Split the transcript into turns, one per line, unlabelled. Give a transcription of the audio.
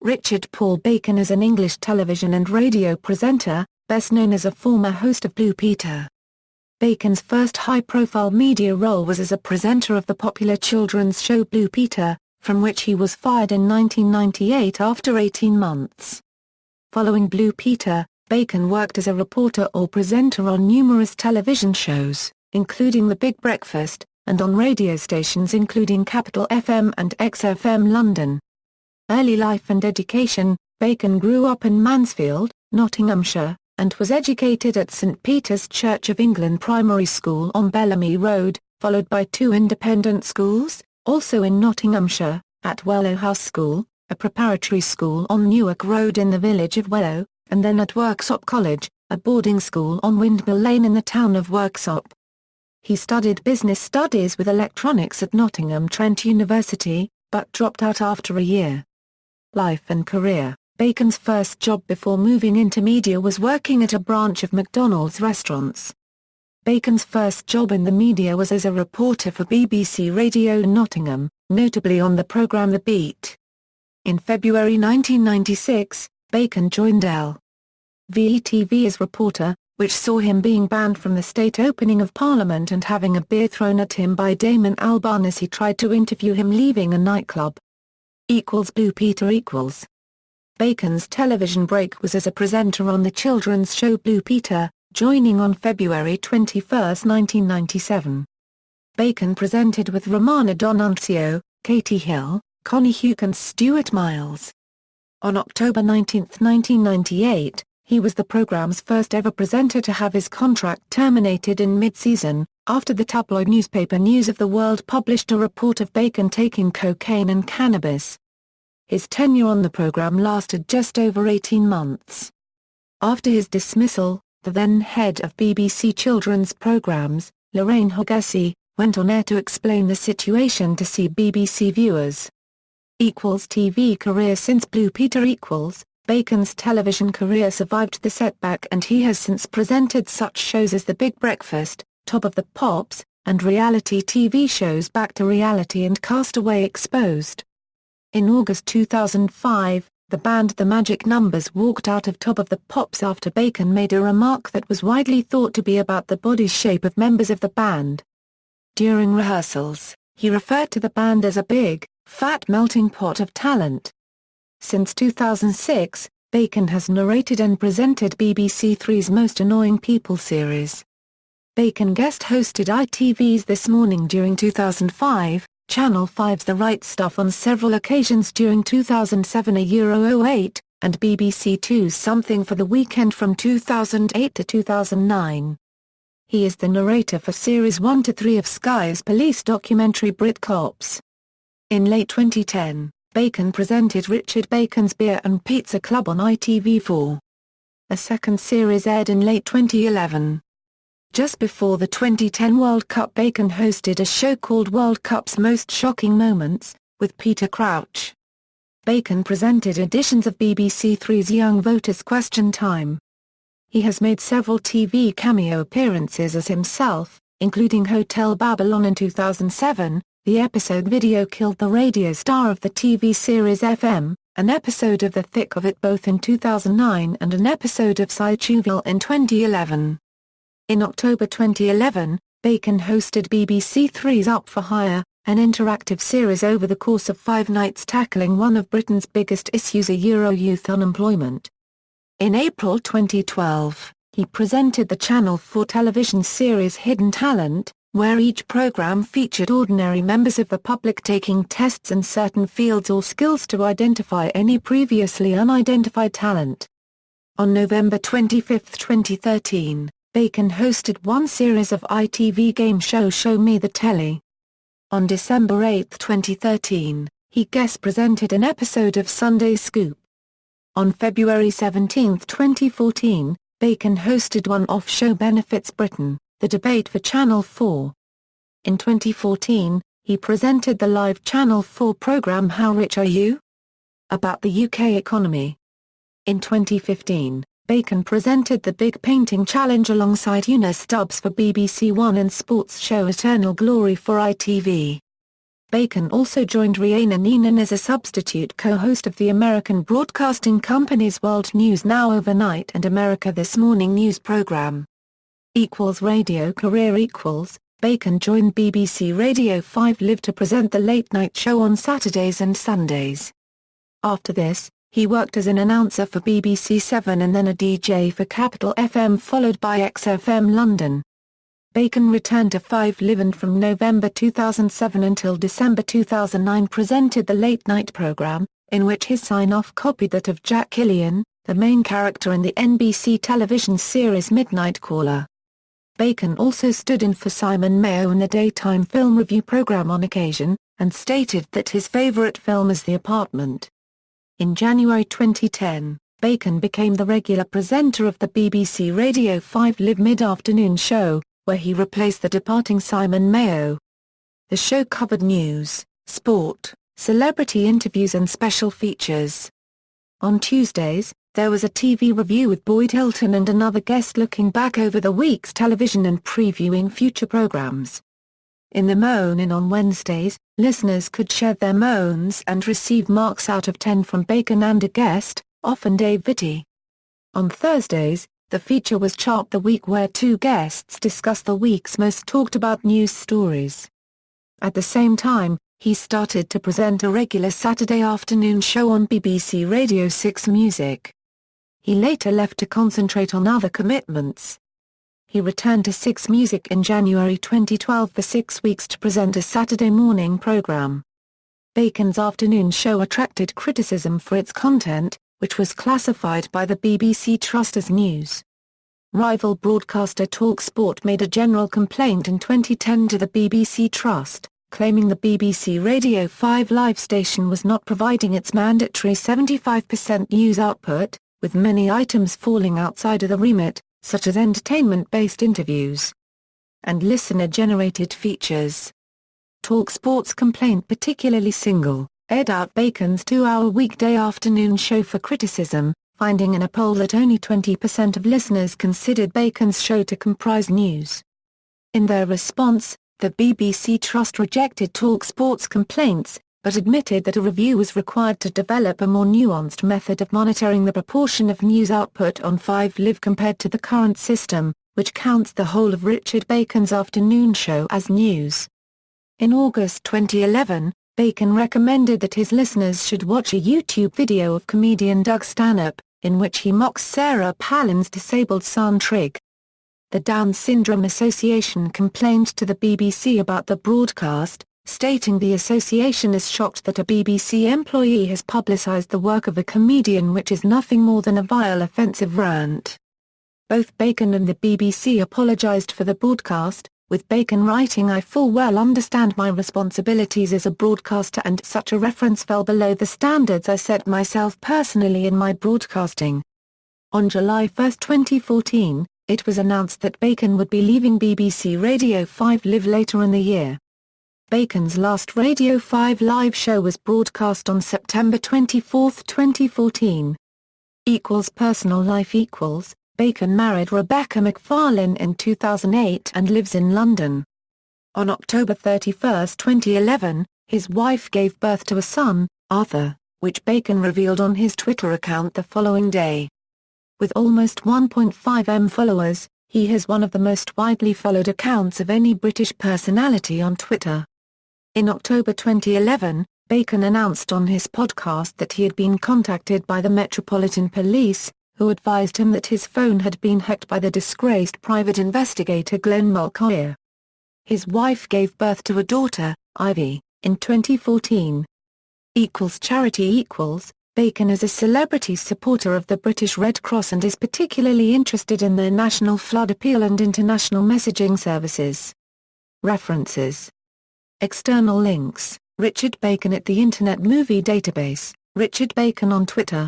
Richard Paul Bacon is an English television and radio presenter, best known as a former host of Blue Peter. Bacon's first high-profile media role was as a presenter of the popular children's show Blue Peter, from which he was fired in 1998 after 18 months. Following Blue Peter, Bacon worked as a reporter or presenter on numerous television shows, including The Big Breakfast, and on radio stations including Capital FM and XFM London. Early life and education: Bacon grew up in Mansfield, Nottinghamshire, and was educated at St Peter's Church of England Primary School on Bellamy Road, followed by two independent schools, also in Nottinghamshire, at Wellow House School, a preparatory school on Newark Road in the village of Wellow, and then at Worksop College, a boarding school on Windmill Lane in the town of Worksop. He studied business studies with electronics at Nottingham Trent University, but dropped out after a year. Life and career: Bacon's first job before moving into media was working at a branch of McDonald's restaurants. Bacon's first job in the media was as a reporter for BBC Radio Nottingham, notably on the programme The Beat. In February 1996, Bacon joined LVTV as reporter, which saw him being banned from the state opening of Parliament and having a beer thrown at him by Damon Albarn as he tried to interview him leaving a nightclub. Blue Peter =. Bacon's television break was as a presenter on the children's show Blue Peter, joining on February 21, 1997. Bacon presented with Romana D'Annunzio, Katie Hill, Connie Hughes and Stuart Miles. On October 19, 1998, he was the programme's first ever presenter to have his contract terminated in mid-season, after the tabloid newspaper News of the World published a report of Bacon taking cocaine and cannabis. His tenure on the programme lasted just over 18 months. After his dismissal, the then head of BBC children's programmes, Lorraine Hogarty, went on air to explain the situation to BBC viewers. TV career: since Blue Peter Bacon's television career survived the setback and he has since presented such shows as The Big Breakfast, Top of the Pops, and reality TV shows Back to Reality and Castaway Exposed. In August 2005, the band The Magic Numbers walked out of Top of the Pops after Bacon made a remark that was widely thought to be about the body shape of members of the band. During rehearsals, he referred to the band as a big, fat melting pot of talent. Since 2006, Bacon has narrated and presented BBC Three's Most Annoying People series. Bacon guest-hosted ITV's This Morning during 2005, Channel 5's The Right Stuff on several occasions during 2007 08, and BBC Two's Something for the Weekend from 2008 to 2009. He is the narrator for Series 1 to 3 of Sky's police documentary Brit Cops. In late 2010, Bacon presented Richard Bacon's Beer and Pizza Club on ITV4. A second series aired in late 2011. Just before the 2010 World Cup, Bacon hosted a show called World Cup's Most Shocking Moments, with Peter Crouch. Bacon presented editions of BBC Three's Young Voters Question Time. He has made several TV cameo appearances as himself, including Hotel Babylon in 2007, the episode Video Killed the Radio Star of the TV series FM, an episode of The Thick of It both in 2009 and an episode of Situville in 2011. In October 2011, Bacon hosted BBC Three's Up for Hire, an interactive series over the course of 5 nights tackling one of Britain's biggest issues: youth unemployment. In April 2012, he presented the Channel 4 television series Hidden Talent, where each programme featured ordinary members of the public taking tests in certain fields or skills to identify any previously unidentified talent. On November 25, 2013, Bacon hosted one series of ITV game show Show Me the Telly. On December 8, 2013, he guest presented an episode of Sunday Scoop. On February 17, 2014, Bacon hosted one-off show Benefits Britain, the debate for Channel 4. In 2014, he presented the live Channel 4 programme How Rich Are You? About the UK economy. In 2015, Bacon presented the Big Painting Challenge alongside Una Stubbs for BBC One and sports show Eternal Glory for ITV. Bacon also joined Rhiannon Neenan as a substitute co-host of the American Broadcasting Company's World News Now Overnight and America This Morning news program. Radio career Bacon joined BBC Radio 5 Live to present the late-night show on Saturdays and Sundays. After this, he worked as an announcer for BBC 7 and then a DJ for Capital FM followed by XFM London. Bacon returned to 5 Live and from November 2007 until December 2009 presented the late-night programme, in which his sign-off copied that of Jack Killian, the main character in the NBC television series Midnight Caller. Bacon also stood in for Simon Mayo in the daytime film review programme on occasion, and stated that his favourite film is The Apartment. In January 2010, Bacon became the regular presenter of the BBC Radio 5 Live mid-afternoon show, where he replaced the departing Simon Mayo. The show covered news, sport, celebrity interviews and special features. On Tuesdays, there was a TV review with Boyd Hilton and another guest looking back over the week's television and previewing future programs. In the Moan-In on Wednesdays, listeners could share their moans and receive marks out of 10 from Bacon and a guest, often Dave Vitti. On Thursdays, the feature was Chart the Week where two guests discuss the week's most talked about news stories. At the same time, he started to present a regular Saturday afternoon show on BBC Radio 6 Music. He later left to concentrate on other commitments. He returned to 6 Music in January 2012 for 6 weeks to present a Saturday morning programme. Bacon's afternoon show attracted criticism for its content, which was classified by the BBC Trust as news. Rival broadcaster talkSPORT made a general complaint in 2010 to the BBC Trust, claiming the BBC Radio 5 Live station was not providing its mandatory 75% news output, with many items falling outside of the remit, such as entertainment-based interviews and listener-generated features. talkSPORT's complaint particularly singled out Bacon's 2-hour weekday afternoon show for criticism, finding in a poll that only 20% of listeners considered Bacon's show to comprise news. In their response, the BBC Trust rejected talkSPORT's complaints, but admitted that a review was required to develop a more nuanced method of monitoring the proportion of news output on 5 Live compared to the current system, which counts the whole of Richard Bacon's afternoon show as news. In August 2011, Bacon recommended that his listeners should watch a YouTube video of comedian Doug Stanhope, in which he mocks Sarah Palin's disabled son Trig. The Down Syndrome Association complained to the BBC about the broadcast, stating the association is shocked that a BBC employee has publicised the work of a comedian, which is nothing more than a vile offensive rant. Both Bacon and the BBC apologised for the broadcast, with Bacon writing, "I full well understand my responsibilities as a broadcaster and such a reference fell below the standards I set myself personally in my broadcasting." On July 1, 2014, it was announced that Bacon would be leaving BBC Radio 5 Live later in the year. Bacon's last Radio 5 live show was broadcast on September 24, 2014. Personal life Bacon married Rebecca McFarlane in 2008 and lives in London. On October 31, 2011, his wife gave birth to a son, Arthur, which Bacon revealed on his Twitter account the following day. With almost 1.5 million followers, he has one of the most widely followed accounts of any British personality on Twitter. In October 2011, Bacon announced on his podcast that he had been contacted by the Metropolitan Police, who advised him that his phone had been hacked by the disgraced private investigator Glenn Mulcahy. His wife gave birth to a daughter, Ivy, in 2014. Charity Bacon is a celebrity supporter of the British Red Cross and is particularly interested in their National Flood Appeal and international messaging services. References. External links: Richard Bacon at the Internet Movie Database, Richard Bacon on Twitter.